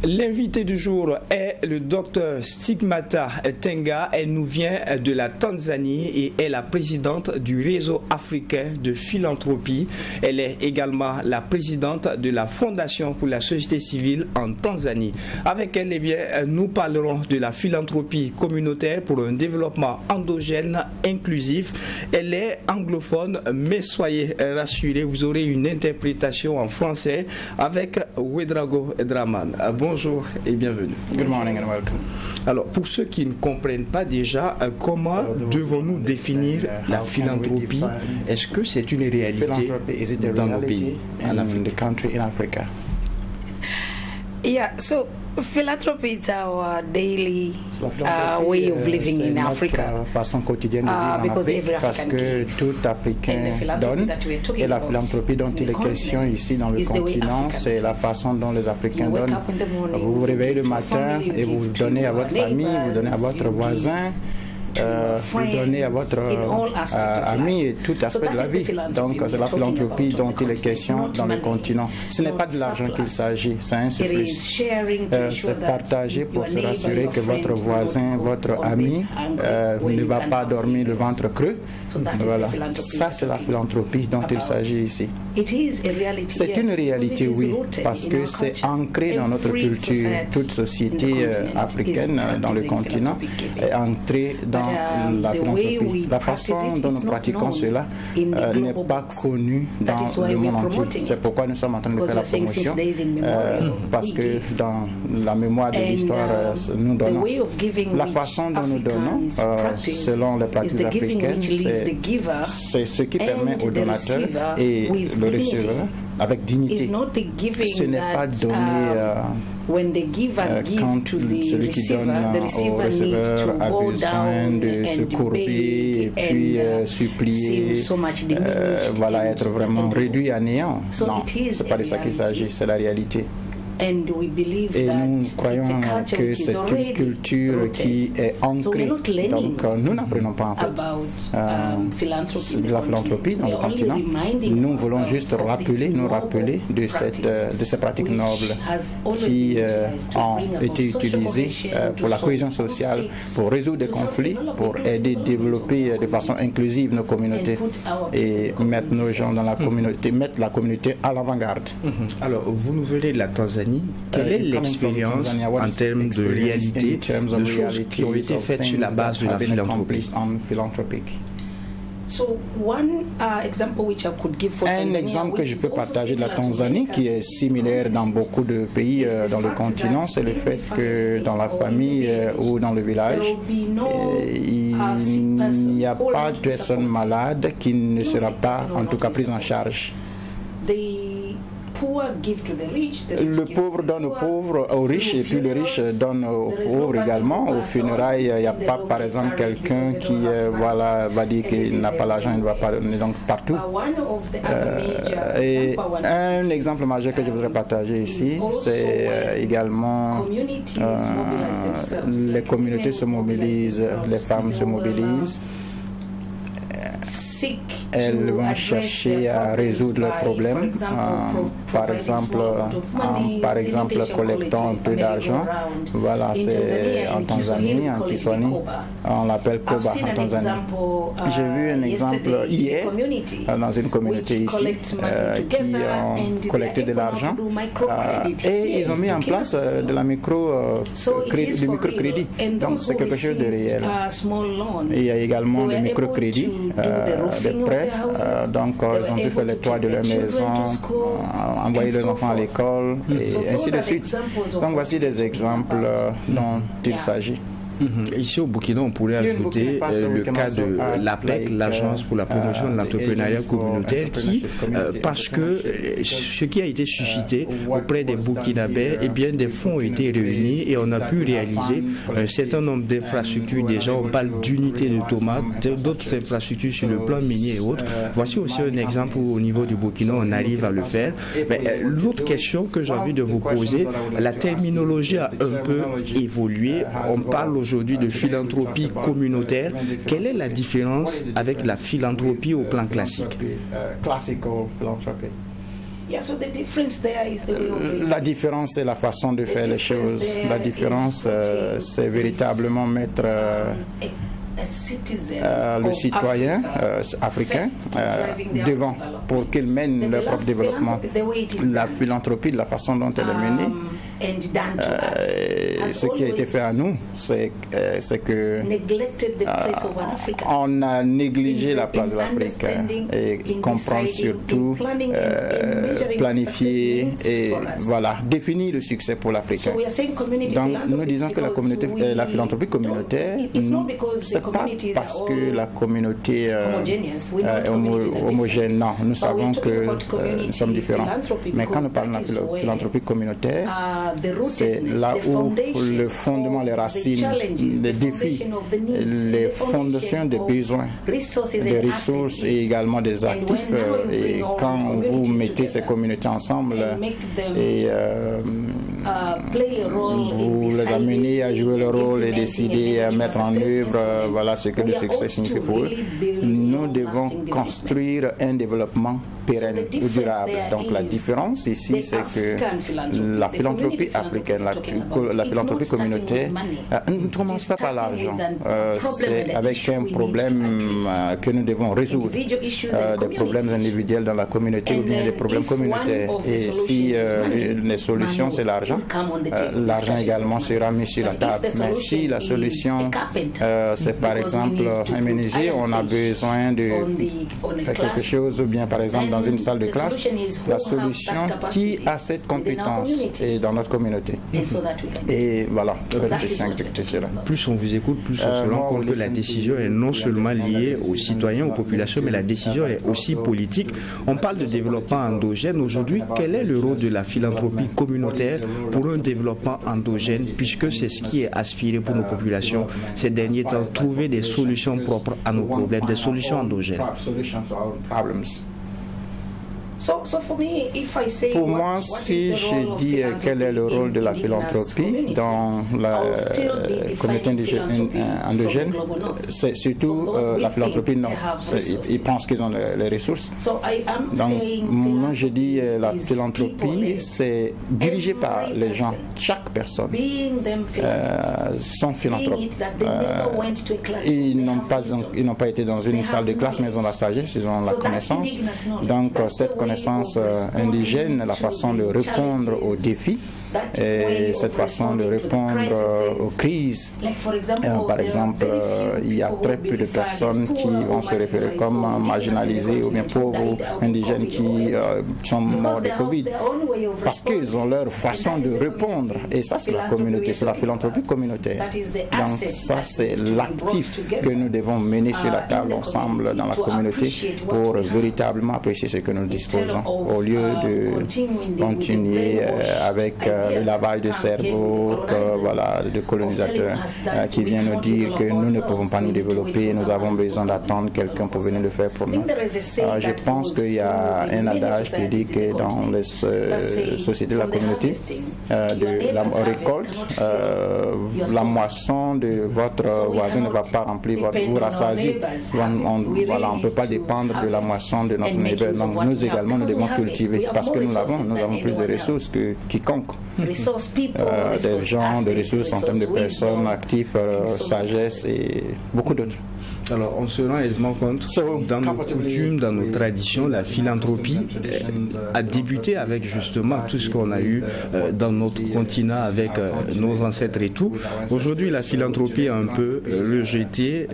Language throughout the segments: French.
L'invité du jour est le docteur Stigmata Tenga. Elle nous vient de la Tanzanie et est la présidente du réseau africain de philanthropie. Elle est également la présidente de la Fondation pour la société civile en Tanzanie. Avec elle, nous parlerons de la philanthropie communautaire pour un développement endogène inclusif. Elle est anglophone, mais soyez rassurés, vous aurez une interprétation en français avec Ouedraogo Draman. Bonjour et bienvenue. Good morning and welcome. Alors, pour ceux qui ne comprennent pas déjà, comment devons-nous définir la philanthropie? Est-ce que c'est une réalité dans nos pays, en Afrique? Yeah, so philanthropy is our daily way of living in Africa. Façon quotidienne de vivre en Afrique, parce que tout Africain donne, et la philanthropie dont il est question ici dans le continent, c'est la façon dont les Africains donnent. Vous vous réveillez le matin et vous donnez à votre famille, vous donnez à votre voisin, vous donnez à votre ami et tout aspect de la vie. Donc c'est la philanthropie dont il est question dans le continent. Ce n'est pas de l'argent qu'il s'agit, c'est un surplus. C'est partager pour se rassurer que votre voisin, votre ami ne va pas dormir le ventre creux. Voilà. Ça c'est la philanthropie dont il s'agit ici. C'est une réalité, oui, parce que c'est ancré dans notre culture. Toute société africaine dans le continent est ancrée dans la philanthropie. La façon dont nous pratiquons cela n'est pas connue dans le monde entier. C'est pourquoi nous sommes en train de faire la promotion, parce que dans la mémoire de l'histoire, nous donnons. La façon dont nous donnons, selon les pratiques africaines, c'est ce qui permet au donateur et le receveur avec dignité. Ce n'est pas donné quand celui qui donne au receveur a besoin de se courber et puis supplier, voilà, être vraiment réduit à néant. Non, c'est pas de ça qu'il s'agit, c'est la réalité. Et nous croyons que c'est une culture qui est ancrée. Donc nous n'apprenons pas en fait de la philanthropie dans le continent. Nous voulons juste nous rappeler de ces pratiques nobles qui ont été utilisées pour la cohésion sociale, pour résoudre des conflits, pour aider à développer de façon inclusive nos communautés et mettre nos gens dans la communauté, mettre la communauté à l'avant-garde. Alors vous nous venez de la Tanzanie. Quelle est l'expérience en termes de réalité, de choses qui ont été faites sur la base de la philanthropie? Un exemple que je peux partager de la Tanzanie, qui est similaire dans beaucoup de pays dans le continent, c'est le fait que dans la famille ou dans le village, il n'y a pas de personne malade qui ne sera pas en tout cas prise en charge. Le pauvre donne aux riches et puis le riche donne aux pauvres également. Aux funérailles, il n'y a pas par exemple quelqu'un qui voilà, va dire qu'il n'a pas l'argent, il ne va pas donner donc partout. Et un exemple majeur que je voudrais partager ici, c'est également les communautés se mobilisent, les femmes se mobilisent. Elles vont chercher à résoudre leurs problèmes, par exemple collectant un peu d'argent. Voilà, c'est en Tanzanie, en Kiswahili, on l'appelle Koba en Tanzanie. J'ai vu un exemple hier dans une communauté ici qui ont collecté de l'argent et ils ont mis en place de la du microcrédit. Donc c'est quelque chose de réel. Et il y a également le microcrédit, des prêts, donc ils ont pu faire les toits de leur maison, envoyer leurs enfants à l'école et ainsi de suite. Donc voici des exemples dont il s'agit. Ici au Burkina, on pourrait ajouter le cas de l'APEC, l'Agence pour la promotion de l'entrepreneuriat communautaire, qui, parce que ce qui a été suscité auprès des Burkinabés, eh bien des fonds ont été réunis et on a pu réaliser un certain nombre d'infrastructures. Déjà, on parle d'unités de tomates, d'autres infrastructures sur le plan minier et autres. Voici aussi un exemple où au niveau du Burkina, on arrive à le faire. Mais l'autre question que j'ai envie de vous poser, la terminologie a un peu évolué. On parle aujourd'hui de philanthropie communautaire. Quelle est la différence avec la philanthropie au plan classique? La différence, c'est la façon de faire les choses. La différence, c'est véritablement mettre le citoyen africain devant pour qu'il mène leur propre développement. La philanthropie, de la façon dont elle est menée, ce qui a été fait à nous, c'est que on a négligé la place de l'Afrique et comprendre surtout, planifier et voilà, définir le succès pour l'Africain. Donc nous disons que la philanthropie communautaire, c'est pas parce que la communauté est homogène, non, nous savons que nous sommes différents. Mais quand nous parlons de la philanthropie communautaire, c'est là où le fondement, les racines, les défis, les fondations des besoins, des ressources et également des actifs. Et quand vous mettez ces communautés ensemble et vous les amenez à jouer le rôle et décider à mettre en œuvre voilà ce que le succès signifie pour eux, nous devons construire un développement pérenne ou durable. Donc la différence ici, c'est que la philanthropie africaine, la philanthropie communautaire, ne commence pas par l'argent. C'est avec un problème que nous devons résoudre, des problèmes individuels dans la communauté ou bien des problèmes communautaires. Et si les solutions, c'est l'argent, l'argent également sera mis sur la table. Mais si la solution, c'est par exemple un menuisier, on a besoin de faire quelque chose, ou bien par exemple dans une salle de classe, la solution qui a cette compétence est dans notre communauté. Et voilà, plus on vous écoute, plus on se rend compte que la décision est non seulement liée aux citoyens, aux populations, mais la décision est aussi politique. On parle de développement endogène. Aujourd'hui, quel est le rôle de la philanthropie communautaire pour un développement endogène, puisque c'est ce qui est aspiré pour nos populations ces derniers temps, trouver des solutions propres à nos problèmes, des solutions endogènes. Pour moi, si je dis quel est le rôle de la philanthropie dans la communauté endogène, c'est surtout la philanthropie, non. Ils pensent qu'ils ont les ressources. Donc, moi, je dis la philanthropie, c'est dirigé par les gens. Chaque personne sont philanthropes. Ils n'ont pas été dans une salle de classe, mais ils ont la sagesse, ils ont la connaissance. Donc, cette connaissance indigène, la façon de répondre aux défis et cette façon de répondre aux crises. Par exemple, il y a très peu de personnes qui vont se référer comme marginalisées ou bien pauvres ou indigènes qui sont morts de Covid parce qu'ils ont leur façon de répondre. Et ça, c'est la communauté, c'est la philanthropie communautaire. Donc ça, c'est l'actif que nous devons mener sur la table ensemble dans la communauté pour véritablement apprécier ce que nous disposons au lieu de continuer avec le lavage de cerveau voilà, de colonisateurs qui viennent nous dire que nous ne pouvons pas nous développer, nous avons besoin d'attendre quelqu'un pour venir le faire pour nous. Je pense qu'il y a un adage qui dit que dans les sociétés de la communauté, de la récolte, la moisson de votre voisin ne va pas remplir vous rassasier. Voilà, on ne peut pas dépendre de la moisson de notre neighbor. Donc nous également, nous devons cultiver parce que nous avons plus de ressources que quiconque. Des gens, de ressources en termes de personnes, actifs, sagesse et beaucoup d'autres. Alors, on se rend aisément compte, dans nos coutumes, dans nos traditions, la philanthropie a débuté avec justement tout ce qu'on a eu dans notre continent avec nos ancêtres et tout. Aujourd'hui, la philanthropie est un peu rejetée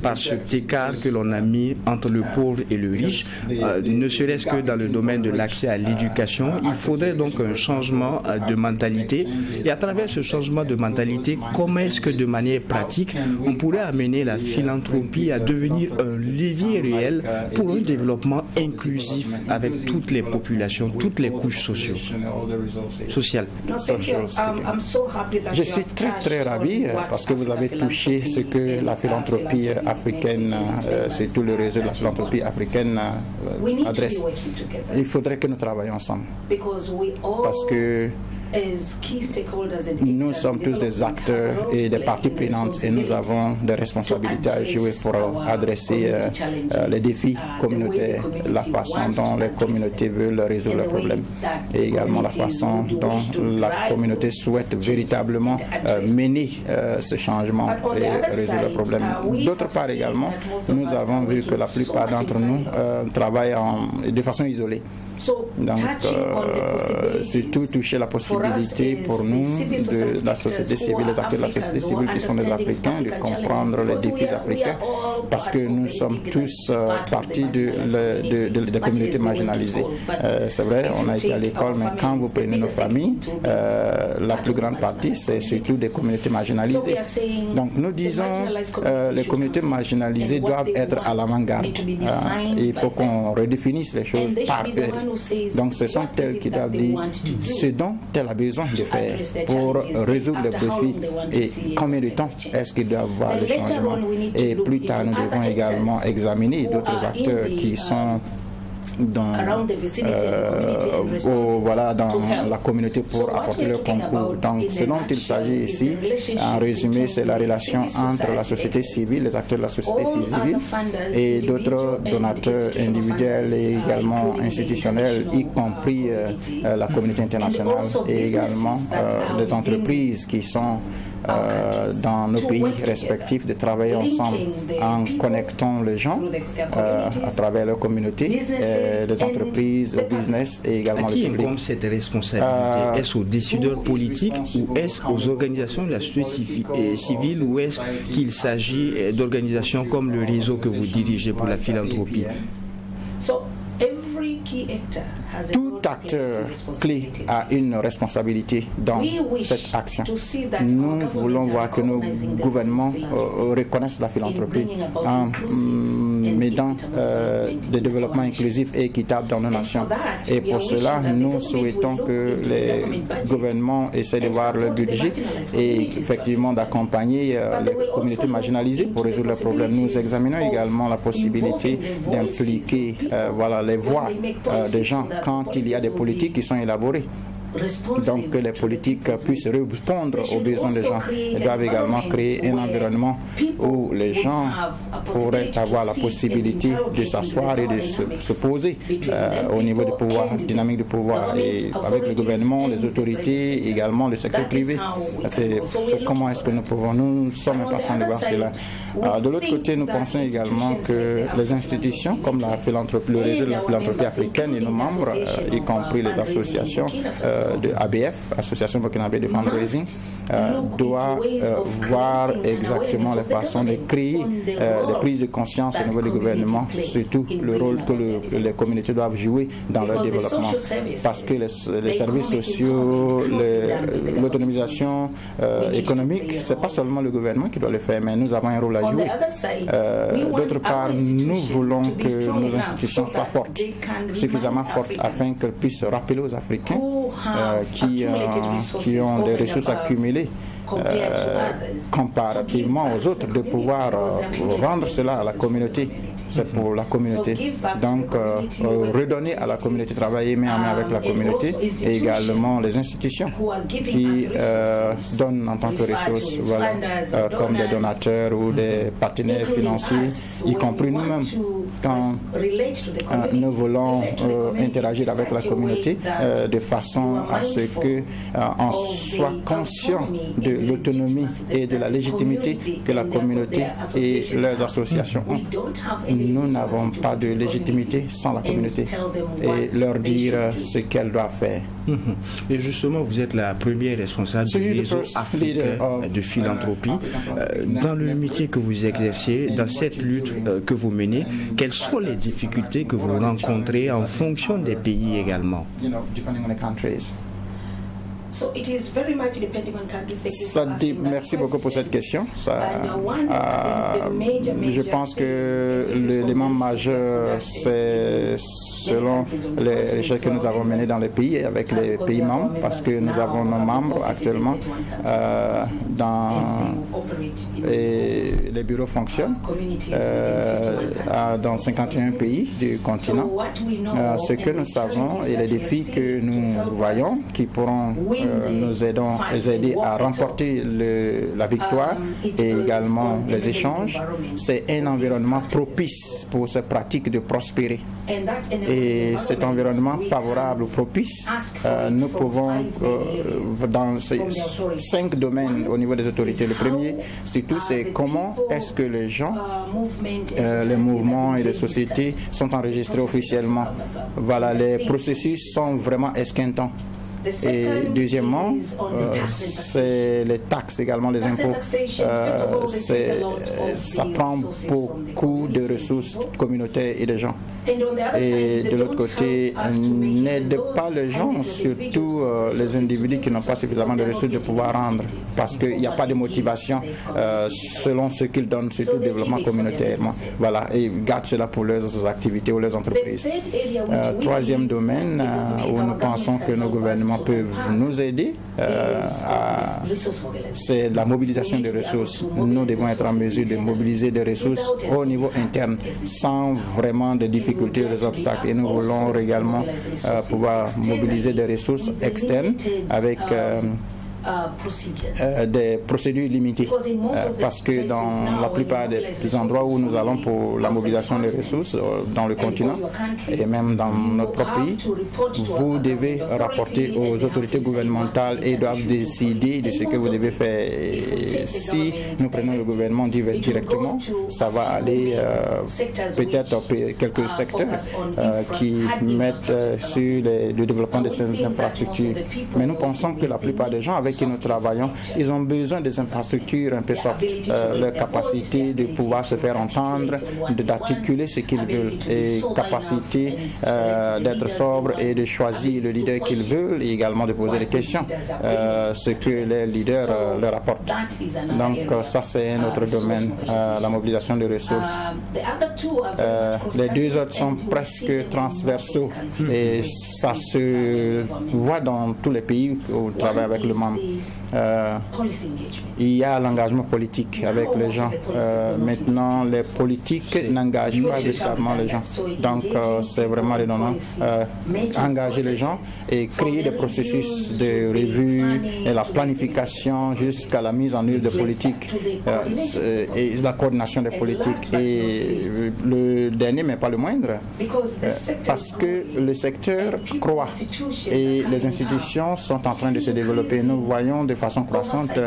par cet écart que l'on a mis entre le pauvre et le riche, ne serait-ce que dans le domaine de l'accès à l'éducation. Il faudrait donc un changement de mentalité. Et à travers ce changement de mentalité, comment est-ce que de manière pratique, on pourrait amener la philanthropie à devenir un levier réel pour un développement inclusif avec toutes les populations, toutes les couches sociales. Je suis très ravi parce que vous avez touché ce que la philanthropie africaine, c'est tout le réseau de la philanthropie africaine adresse. Il faudrait que nous travaillions ensemble parce que Nous sommes tous des acteurs et des parties prenantes et nous avons des responsabilités à jouer pour adresser les défis communautaires, la façon dont les communautés veulent résoudre les problèmes et également la façon dont la communauté souhaite véritablement mener ce changement et résoudre les problèmes. D'autre part également, nous avons vu que la plupart d'entre nous travaillent de façon isolée. Donc, surtout toucher la possibilité pour nous de la société civile, les acteurs de la société civile qui sont des Africains, de comprendre les défis africains, parce que nous sommes tous partis des communautés marginalisées. C'est vrai, on a été à l'école, mais quand vous prenez nos familles, la plus grande partie, c'est surtout des communautés marginalisées. Donc, nous disons les communautés marginalisées doivent être à l'avant-garde. Il faut qu'on redéfinisse les choses par elles. Donc ce sont elles qui doivent dire ce dont elle a besoin de faire pour résoudre les défis et combien de temps est-ce qu'ils doivent voir le changement. Et plus tard, nous devons également examiner d'autres acteurs qui sont dans la communauté pour apporter leur concours. Donc, ce dont il s'agit ici, en résumé, c'est la relation entre la société civile, les acteurs de la société civile et d'autres donateurs individuels et également institutionnels, y compris la communauté internationale et également les entreprises qui sont dans nos pays respectifs, de travailler ensemble en connectant les gens à travers leur communauté, les entreprises, le business et également le public. À qui incombe cette responsabilité? Est-ce aux décideurs politiques ou est-ce aux organisations de la société civile ou est-ce qu'il s'agit d'organisations comme le réseau que vous dirigez pour la philanthropie? Tout acteur clé a une responsabilité dans cette action. Nous voulons voir que nos gouvernements reconnaissent la philanthropie en mettant des développements inclusifs et équitables dans nos nations. Et pour cela, nous souhaitons que les gouvernements essaient de voir le budget et effectivement d'accompagner les communautés marginalisées pour résoudre leurs problèmes. Nous examinons également la possibilité d'impliquer les voix des gens quand il y a des politiques qui sont élaborées. Donc que les politiques puissent répondre aux besoins des gens. Elles doivent également créer un environnement où les gens pourraient avoir la possibilité de s'asseoir et de se poser au niveau du pouvoir, dynamique du pouvoir, et avec le gouvernement, les autorités, également le secteur privé. C'est comment est-ce que nous pouvons, nous sommes impatients de voir cela. De l'autre côté, nous pensons également que les institutions comme la philanthropie, le réseau de la philanthropie africaine et nos membres, y compris les associations de ABF, Association burkinabé de fundraising, doit voir exactement les façons de créer des prises de conscience au niveau du gouvernement, surtout le rôle que les communautés doivent jouer dans leur développement. Parce que les services sociaux, l'autonomisation économique, ce n'est pas seulement le gouvernement qui doit le faire, mais nous avons un rôle à jouer. D'autre part, nous voulons que nos institutions soient fortes, suffisamment fortes, afin qu'elles puissent rappeler aux Africains qui ont des ressources accumulées comparativement aux autres, de pouvoir rendre cela à la communauté. C'est pour la communauté. Donc, redonner à la communauté, travailler main en main avec la communauté et également les institutions qui donnent en tant que ressources, comme des donateurs ou des partenaires financiers, y compris nous-mêmes. Quand nous voulons interagir avec la communauté de façon à ce qu'on soit conscient de l'autonomie et de la légitimité que la communauté et leurs associations ont. Nous n'avons pas de légitimité sans la communauté et leur dire ce qu'elle doit faire. Et justement, vous êtes la première responsable du réseau africain de philanthropie. Dans le métier que vous exercez, dans cette lutte que vous menez, quelles sont les difficultés que vous rencontrez en fonction des pays également? Merci beaucoup pour cette question. Je pense que l'élément majeur, selon les recherches que nous avons menées dans les pays et avec les pays membres, parce que nous avons nos membres actuellement et les bureaux fonctionnent dans 51 pays du continent. Ce que nous savons et les défis que nous voyons qui pourront nous aider à remporter la victoire et également les échanges, c'est un environnement propice pour ces pratiques de prospérer. Et cet environnement favorable ou propice, nous pouvons, dans ces 5 domaines au niveau des autorités, le premier, surtout, c'est comment est-ce que les gens, les mouvements et les sociétés sont enregistrés officiellement. Voilà, les processus sont vraiment esquintants. Et deuxièmement, c'est les taxes également, les impôts. Ça prend beaucoup de ressources communautaires et de gens. Et de l'autre côté, n'aide pas les gens, surtout les individus qui n'ont pas suffisamment de ressources de pouvoir rendre, parce qu'il n'y a pas de motivation selon ce qu'ils donnent, surtout le développement communautairement. Voilà, et ils gardent cela pour leurs activités ou leurs entreprises. Troisième domaine où nous pensons que nos gouvernements peuvent nous aider, c'est la mobilisation des ressources. Nous devons être en mesure de mobiliser des ressources au niveau interne sans vraiment de difficultés ou des obstacles. Et nous voulons également pouvoir mobiliser des ressources externes avec des procédures limitées, parce que dans la plupart des endroits où nous allons pour la mobilisation des ressources dans le continent et même dans notre propre pays, vous devez rapporter aux autorités gouvernementales et doivent décider de ce que vous devez faire. Et si nous prenons le gouvernement directement, ça va aller peut-être quelques secteurs qui mettent sur le développement de ces infrastructures. Mais nous pensons que la plupart des gens avec qui nous travaillons, ils ont besoin des infrastructures un peu soft, leur capacité de pouvoir se faire entendre, d'articuler ce qu'ils veulent, et capacité d'être sobre et de choisir le leader qu'ils veulent, et également de poser des questions, ce que les leaders leur apportent. Donc ça c'est un autre domaine, la mobilisation des ressources. Les deux autres sont presque transversaux et ça se voit dans tous les pays où on travaille avec le membre. Il y a l'engagement politique avec les gens. Maintenant, les politiques n'engagent pas nécessairement les gens. Donc, c'est vraiment redondant. Engager les gens et créer des processus de revue et la planification jusqu'à la mise en œuvre de politiques et la coordination des politiques. Et le dernier, mais pas le moindre, parce que le secteur croît et les institutions sont en train de se développer. Nous voyons de façon croissante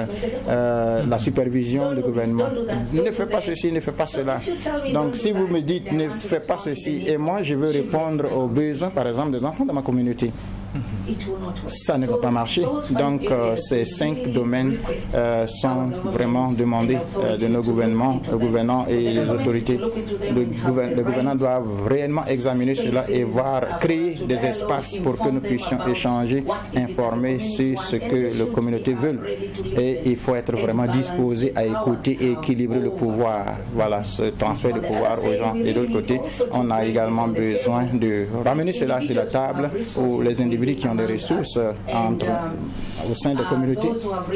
la supervision du gouvernement. Ne fais pas ceci, ne fais pas cela. Donc si vous me dites ne fais pas ceci et moi je veux répondre aux besoins par exemple des enfants de ma communauté, ça ne va pas marcher. Donc ces 5 domaines sont vraiment demandés de nos gouvernants et les autorités. Les gouvernants doivent réellement examiner cela et voir, créer des espaces pour que nous puissions échanger, informer sur ce que les communautés veulent. Et il faut être vraiment disposé à écouter et équilibrer le pouvoir. Voilà, ce transfert de pouvoir aux gens. Et de l'autre côté, on a également besoin de ramener cela sur la table où les individus qui ont des ressources au sein des communautés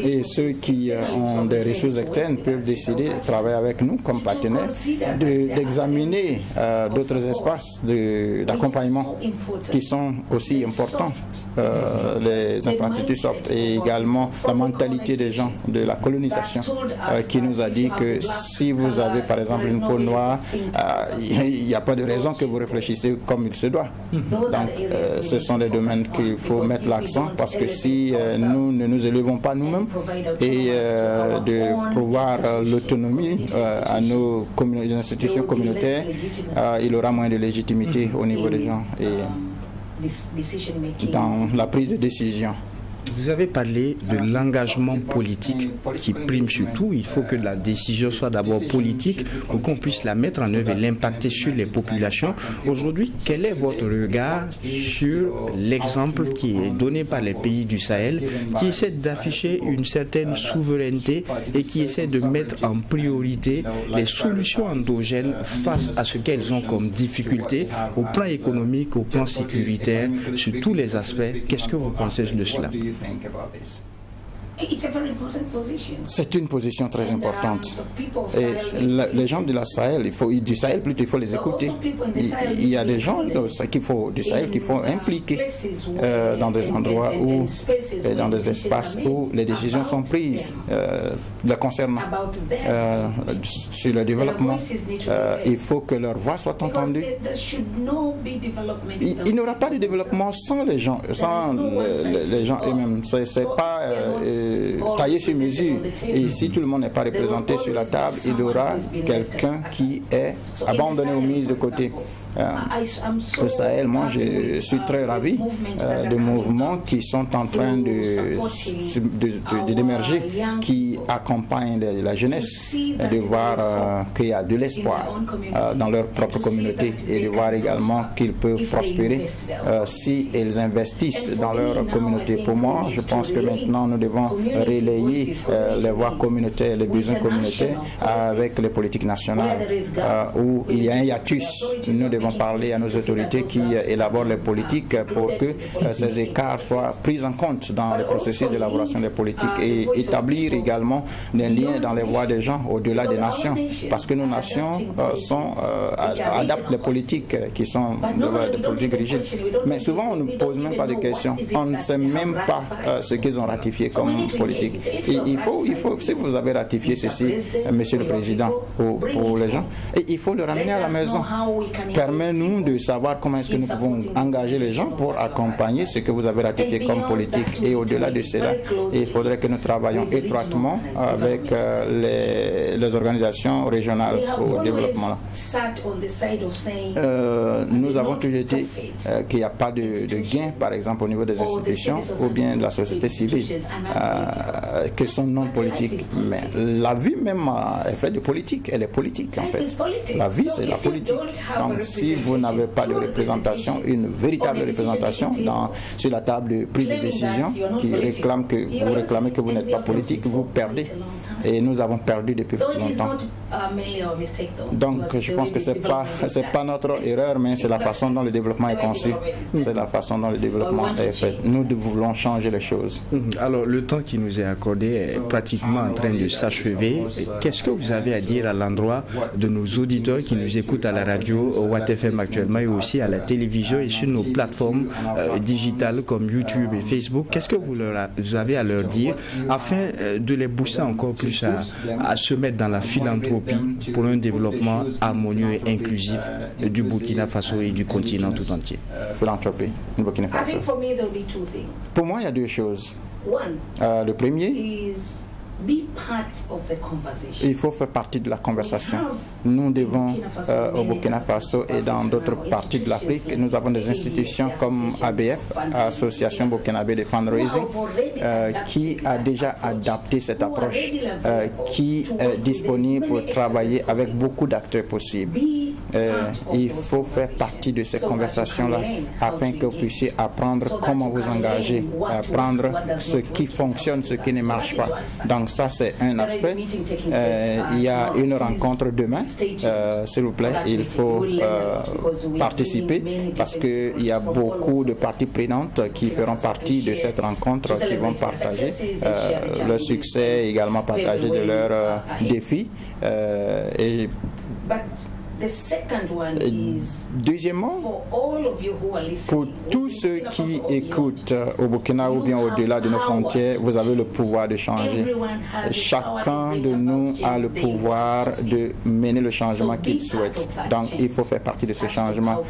et ceux qui ont des ressources externes peuvent décider de travailler avec nous comme partenaires, d'examiner d'autres espaces d'accompagnement qui sont aussi importants, les infrastructures soft et également la mentalité des gens de la colonisation qui nous a dit que si vous avez par exemple une peau noire, il n'y a pas de raison que vous réfléchissez comme il se doit. Donc ce sont des domaines qu'il faut mettre l'accent parce que si nous ne nous élevons pas nous-mêmes et de pouvoir l'autonomie à nos institutions communautaires, il aura moins de légitimité au niveau des gens et dans la prise de décision. Vous avez parlé de l'engagement politique qui prime sur tout. Il faut que la décision soit d'abord politique pour qu'on puisse la mettre en œuvre et l'impacter sur les populations. Aujourd'hui, quel est votre regard sur l'exemple qui est donné par les pays du Sahel, qui essaient d'afficher une certaine souveraineté et qui essaient de mettre en priorité les solutions endogènes face à ce qu'elles ont comme difficulté au plan économique, au plan sécuritaire, sur tous les aspects? Qu'est-ce que vous pensez de cela? C'est une position très importante. Et les gens de la Sahel, du Sahel plutôt, il faut les écouter. Il y a des gens du Sahel qu'il faut impliquer dans des endroits où, dans des espaces où les décisions sont prises le concernant. Sur le développement, il faut que leur voix soit entendue. Il n'y aura pas de développement sans les gens, eux-mêmes. C'est pas taillé sur mesure. Et si tout le monde n'est pas représenté sur la table, il y aura quelqu'un qui est abandonné ou mis de côté. Au Sahel, moi je suis très ravi des mouvements qui sont en train d'émerger, qui accompagnent la jeunesse, de voir qu'il y a de l'espoir dans leur propre communauté et de voir également qu'ils peuvent prospérer si ils investissent dans leur communauté. Pour moi, je pense que maintenant nous devons relayer les voies communautaires, les besoins communautaires avec les politiques nationales où il y a un hiatus. Nous devons parler à nos autorités qui élaborent les politiques pour que ces écarts soient pris en compte dans le processus d'élaboration des politiques et établir également des liens dans les voies des gens au-delà des nations, parce que nos nations adaptent les politiques qui sont des politiques rigides. Mais souvent on ne pose même pas de questions, on ne sait même pas ce qu'ils ont ratifié comme politique. Et il faut, si vous avez ratifié ceci, Monsieur le Président, pour les gens, et il faut le ramener à la maison. Permets-nous de savoir comment est-ce que nous pouvons engager les gens pour accompagner ce que vous avez ratifié comme politique. Et au-delà de cela, il faudrait que nous travaillions étroitement avec les organisations régionales au développement. Nous avons toujours dit qu'il n'y a pas de gain, par exemple, au niveau des institutions ou bien de la société civile, qui sont non politiques. Mais la vie même est faite de politique. Elle est politique, en fait. La vie, c'est la politique. Donc, si vous n'avez pas de représentation, une véritable représentation sur la table de prise de décision qui réclame que vous réclamez que vous n'êtes pas politique, vous perdez. Et nous avons perdu depuis longtemps. Donc je pense que c'est pas notre erreur, mais c'est la façon dont le développement est conçu. C'est la façon dont le développement est fait. Nous voulons changer les choses. Alors le temps qui nous est accordé est pratiquement en train de s'achever. Qu'est-ce que vous avez à dire à l'endroit de nos auditeurs qui nous écoutent à la radio, au Watt FM actuellement et aussi à la télévision et sur nos plateformes digitales comme YouTube et Facebook? Qu'est-ce que vous avez à leur dire afin de les pousser encore plus à se mettre dans la philanthropie pour un développement harmonieux et inclusif du Burkina Faso et du continent tout entier? Philanthropie, Burkina Faso. Pour moi, il y a deux choses. Le premier, il faut faire partie de la conversation. Nous devons, au Burkina Faso et dans d'autres parties de l'Afrique, nous avons des institutions comme ABF, Association burkinabé de fundraising, qui a déjà adapté cette approche, qui est disponible pour travailler avec beaucoup d'acteurs possibles. Il faut faire partie de ces conversations-là afin que vous puissiez apprendre comment vous engager, apprendre ce qui fonctionne, ce qui ne marche pas. Donc ça, c'est un aspect. Il y a une rencontre demain. S'il vous plaît, il faut participer parce qu'il y a beaucoup de parties prenantes qui feront partie de cette rencontre, qui vont partager leur succès, également partager de leurs défis. Deuxièmement, pour tous ceux qui écoutent au Burkina ou bien au-delà de nos frontières, vous avez le pouvoir de changer. Chacun de nous a le pouvoir de mener le changement qu'il souhaite. Donc, il faut faire partie de ce changement.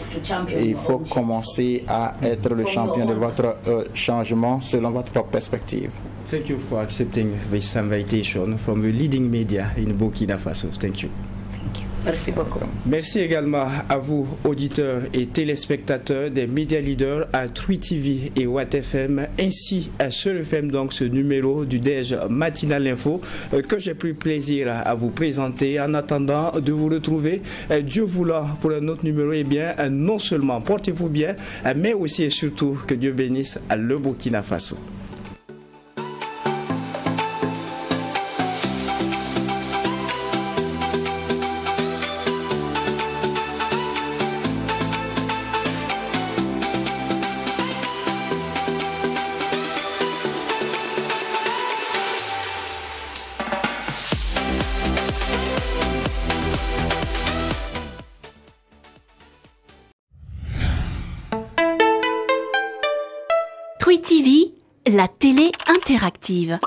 Il faut commencer à être le champion de votre changement selon votre propre perspective. Thank you for accepting this invitation from the leading media in Burkina Faso. Thank you. Thank you. Merci beaucoup. Merci également à vous, auditeurs et téléspectateurs des médias leaders à Trui TV et Watt FM, ainsi à Seul FM, donc ce numéro du DEJ Matinal Info que j'ai pris plaisir à vous présenter. En attendant de vous retrouver, Dieu voulant, pour un autre numéro, eh bien, non seulement portez-vous bien, mais aussi et surtout que Dieu bénisse le Burkina Faso. Trui TV, la télé interactive.